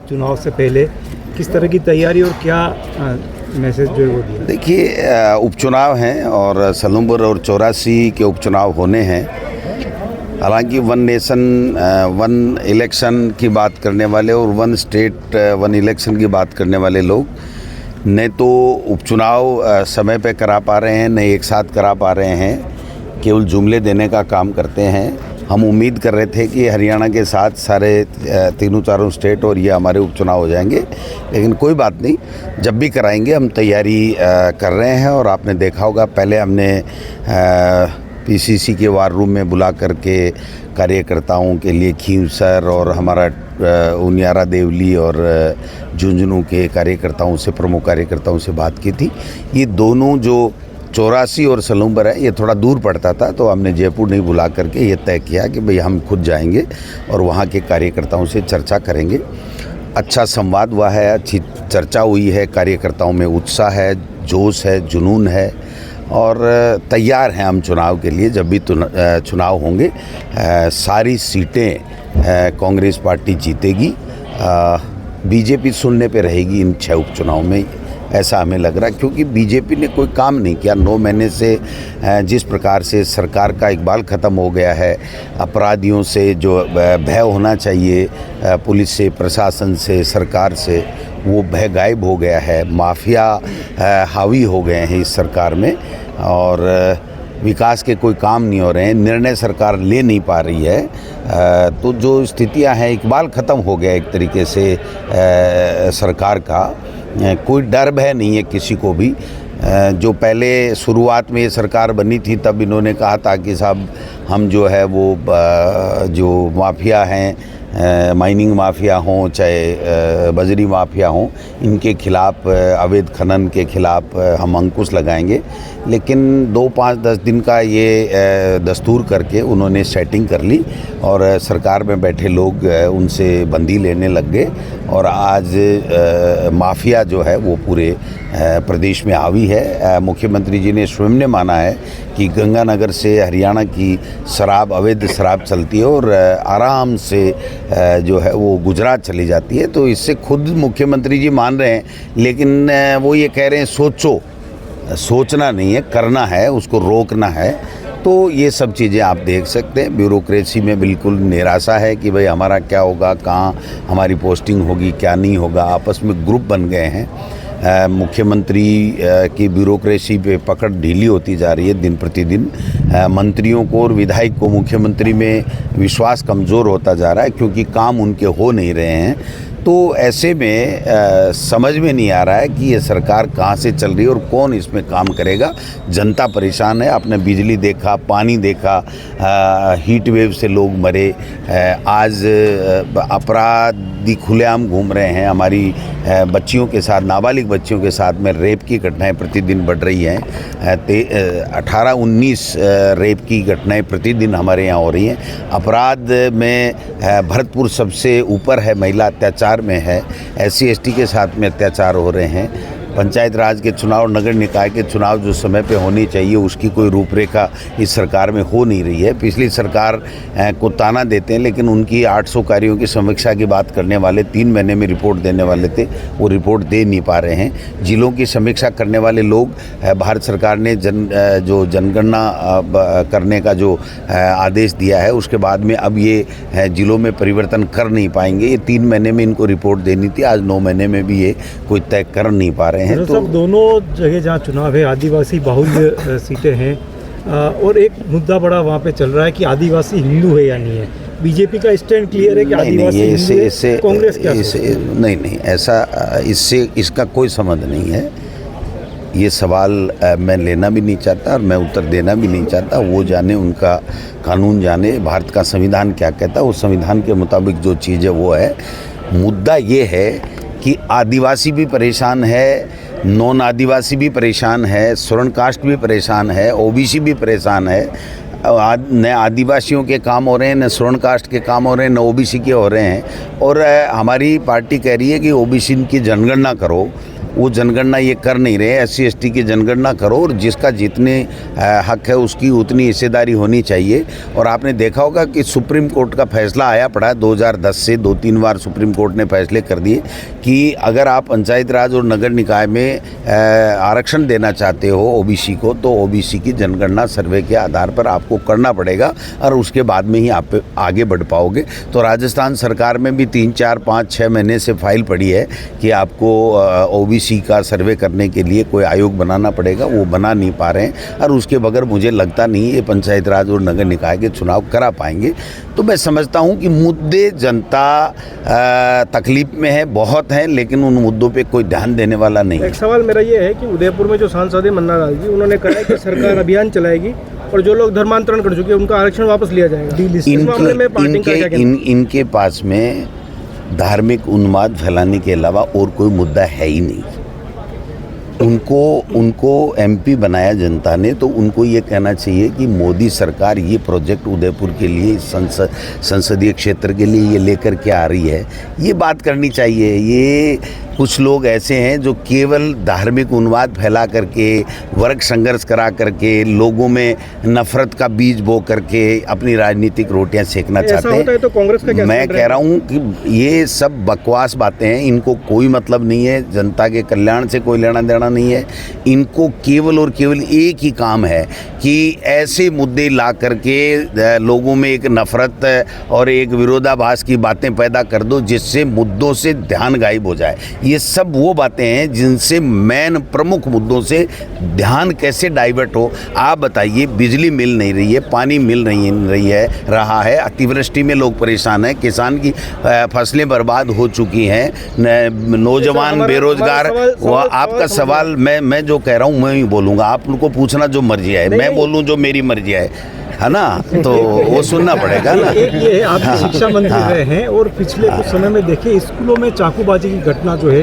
चुनाव से पहले किस तरह की तैयारी और क्या मैसेज जो है वो दिया? देखिए, उपचुनाव हैं और सलूम्बर और 84 के उपचुनाव होने हैं। हालांकि वन नेशन वन इलेक्शन की बात करने वाले और वन स्टेट वन इलेक्शन की बात करने वाले लोग न तो उपचुनाव समय पे करा पा रहे हैं, न एक साथ करा पा रहे हैं, केवल जुमले देने का काम करते हैं। हम उम्मीद कर रहे थे कि हरियाणा के साथ सारे तीनों चारों स्टेट और ये हमारे उपचुनाव हो जाएंगे, लेकिन कोई बात नहीं, जब भी कराएंगे हम तैयारी कर रहे हैं। और आपने देखा होगा, पहले हमने पीसीसी के वार रूम में बुला करके कार्यकर्ताओं के लिए खींवसर और हमारा उनियारा देवली और झुंझुनू के कार्यकर्ताओं से, प्रमुख कार्यकर्ताओं से बात की थी। ये दोनों जो 84 और सलूम्बर है, ये थोड़ा दूर पड़ता था, तो हमने जयपुर नहीं बुला करके ये तय किया कि भाई हम खुद जाएंगे और वहाँ के कार्यकर्ताओं से चर्चा करेंगे। अच्छा संवाद हुआ है, अच्छी चर्चा हुई है, कार्यकर्ताओं में उत्साह है, जोश है, जुनून है और तैयार हैं हम चुनाव के लिए। जब भी चुनाव होंगे सारी सीटें कांग्रेस पार्टी जीतेगी, बीजेपी सुनने पे रहेगी इन 6 उपचुनाव में, ऐसा हमें लग रहा है। क्योंकि बीजेपी ने कोई काम नहीं किया 9 महीने से। जिस प्रकार से सरकार का इकबाल ख़त्म हो गया है, अपराधियों से जो भय होना चाहिए, पुलिस से, प्रशासन से, सरकार से, वो भय गायब हो गया है। माफिया हावी हो गए हैं इस सरकार में और विकास के कोई काम नहीं हो रहे हैं, निर्णय सरकार ले नहीं पा रही है। तो जो स्थितियां हैं, इकबाल ख़त्म हो गया एक तरीके से सरकार का। कोई डर भय नहीं है किसी को भी। जो पहले शुरुआत में ये सरकार बनी थी तब इन्होंने कहा था कि साहब हम जो है वो जो माफिया हैं, माइनिंग माफिया हों चाहे बजरी माफिया हों, इनके खिलाफ़, अवैध खनन के खिलाफ़ हम अंकुश लगाएंगे। लेकिन 2, 5, 10 दिन का ये दस्तूर करके उन्होंने सेटिंग कर ली और सरकार में बैठे लोग उनसे बंदी लेने लग गए और आज माफिया जो है वो पूरे प्रदेश में हावी है। मुख्यमंत्री जी ने स्वयं ने माना है कि गंगानगर से हरियाणा की शराब, अवैध शराब चलती है और आराम से जो है वो गुजरात चली जाती है। तो इससे खुद मुख्यमंत्री जी मान रहे हैं, लेकिन वो ये कह रहे हैं सोचो, सोचना नहीं है, करना है, उसको रोकना है। तो ये सब चीज़ें आप देख सकते हैं। ब्यूरोक्रेसी में बिल्कुल निराशा है कि भाई हमारा क्या होगा, कहाँ हमारी पोस्टिंग होगी, क्या नहीं होगा। आपस में ग्रुप बन गए हैं। मुख्यमंत्री की ब्यूरोक्रेसी पे पकड़ ढीली होती जा रही है दिन प्रतिदिन। मंत्रियों को और विधायक को मुख्यमंत्री में विश्वास कमज़ोर होता जा रहा है क्योंकि काम उनके हो नहीं रहे हैं। तो ऐसे में समझ में नहीं आ रहा है कि ये सरकार कहाँ से चल रही है और कौन इसमें काम करेगा। जनता परेशान है। आपने बिजली देखा, पानी देखा, हीट वेव से लोग मरे। आज अपराधी खुलेआम घूम रहे हैं। हमारी बच्चियों के साथ, नाबालिग बच्चियों के साथ में रेप की घटनाएं प्रतिदिन बढ़ रही हैं। 18-19 रेप की घटनाएं प्रतिदिन हमारे यहाँ हो रही हैं। अपराध में भरतपुर सबसे ऊपर है, महिला अत्याचार में है, SC ST के साथ में अत्याचार हो रहे हैं। पंचायत राज के चुनाव, नगर निकाय के चुनाव जो समय पे होनी चाहिए उसकी कोई रूपरेखा इस सरकार में हो नहीं रही है। पिछली सरकार को ताना देते हैं, लेकिन उनकी 800 कार्यों की समीक्षा की बात करने वाले 3 महीने में रिपोर्ट देने वाले थे, वो रिपोर्ट दे नहीं पा रहे हैं। जिलों की समीक्षा करने वाले लोग, भारत सरकार ने जो जनगणना करने का जो आदेश दिया है उसके बाद में अब ये जिलों में परिवर्तन कर नहीं पाएंगे। ये 3 महीने में इनको रिपोर्ट देनी थी, आज 9 महीने में भी ये कोई तय कर नहीं पा रहे हैं। तो दोनों जगह जहाँ चुनाव है आदिवासी बाहुल्य सीटें हैं और एक मुद्दा बड़ा वहाँ पे चल रहा है कि आदिवासी हिंदू है या नहीं है। बीजेपी का स्टैंड क्लियर है कि आदिवासी हिंदू है, कांग्रेस क्या नहीं, ऐसा इससे इसका कोई संबंध नहीं है। ये सवाल मैं लेना भी नहीं चाहता और मैं उत्तर देना भी नहीं चाहता। वो जाने, उनका कानून जाने, भारत का संविधान क्या कहता है, उस संविधान के मुताबिक जो चीज़ है वो है। मुद्दा ये है कि आदिवासी भी परेशान है, नॉन आदिवासी भी परेशान है, स्वर्ण कास्ट भी परेशान है, OBC भी परेशान है। न आदिवासियों के काम हो रहे हैं, न श्रवण कास्ट के काम हो रहे हैं, न ओबीसी के हो रहे हैं। और हमारी पार्टी कह रही है कि ओबीसी की जनगणना करो, वो जनगणना ये कर नहीं रहे। SC ST की जनगणना करो और जिसका जितने हक है उसकी उतनी हिस्सेदारी होनी चाहिए। और आपने देखा होगा कि सुप्रीम कोर्ट का फैसला आया पड़ा 2010 से 2-3 बार सुप्रीम कोर्ट ने फैसले कर दिए कि अगर आप पंचायत राज और नगर निकाय में आरक्षण देना चाहते हो ओबीसी को, तो ओबीसी की जनगणना सर्वे के आधार पर आपको करना पड़ेगा और उसके बाद में ही आप आगे बढ़ पाओगे। तो राजस्थान सरकार में भी 3, 4, 5, 6 महीने से फाइल पड़ी है कि आपको ओबीसी का सर्वे करने के लिए कोई आयोग बनाना पड़ेगा, वो बना नहीं पा रहे हैं। और उसके बगैर मुझे लगता नहीं ये पंचायत राज और नगर निकाय के चुनाव करा पाएंगे। तो मैं समझता हूँ कि मुद्दे जनता तकलीफ में है, बहुत हैं, लेकिन उन मुद्दों पे कोई ध्यान देने वाला नहीं। एक सवाल मेरा ये है कि उदयपुर में जो सांसद है मन्ना लाल जी, उन्होंने कहा है कि सरकार अभियान चलाएगी और जो लोग धर्मांतरण कर चुके हैं उनका आरक्षण वापस लिया जाएगा। इस मामले में पार्टी का क्या कहना है? इनके पास में धार्मिक उन्माद फैलाने के अलावा और कोई मुद्दा है ही नहीं। उनको MP बनाया जनता ने, तो उनको ये कहना चाहिए कि मोदी सरकार ये प्रोजेक्ट उदयपुर के लिए, संसदीय क्षेत्र के लिए ये लेकर के आ रही है, ये बात करनी चाहिए। ये कुछ लोग ऐसे हैं जो केवल धार्मिक उन्माद फैला करके, वर्ग संघर्ष करा करके, लोगों में नफरत का बीज बो करके अपनी राजनीतिक रोटियां सेकना चाहते हैं। होता है तो कांग्रेस का क्या? मैं कह रहा हूं कि ये सब बकवास बातें हैं, इनको कोई मतलब नहीं है, जनता के कल्याण से कोई लेना देना नहीं है। इनको केवल और केवल एक ही काम है कि ऐसे मुद्दे ला करके लोगों में एक नफरत और एक विरोधाभास की बातें पैदा कर दो, जिससे मुद्दों से ध्यान गायब हो जाए। ये सब वो बातें हैं जिनसे मेन प्रमुख मुद्दों से ध्यान कैसे डाइवर्ट हो। आप बताइए, बिजली मिल नहीं रही है, पानी मिल नहीं रहा है, अतिवृष्टि में लोग परेशान हैं, किसान की फसलें बर्बाद हो चुकी हैं, नौजवान बेरोजगार। आपका सवाल मैं जो कह रहा हूँ मैं ही बोलूँगा, आप उनको पूछना जो मर्जी है, मैं बोलूँ जो मेरी मर्जी है ना, तो वो सुनना पड़ेगा ना। एक ये है, आप शिक्षा मंत्री रहे हैं और पिछले कुछ समय में देखिए स्कूलों में चाकूबाजी की घटना जो है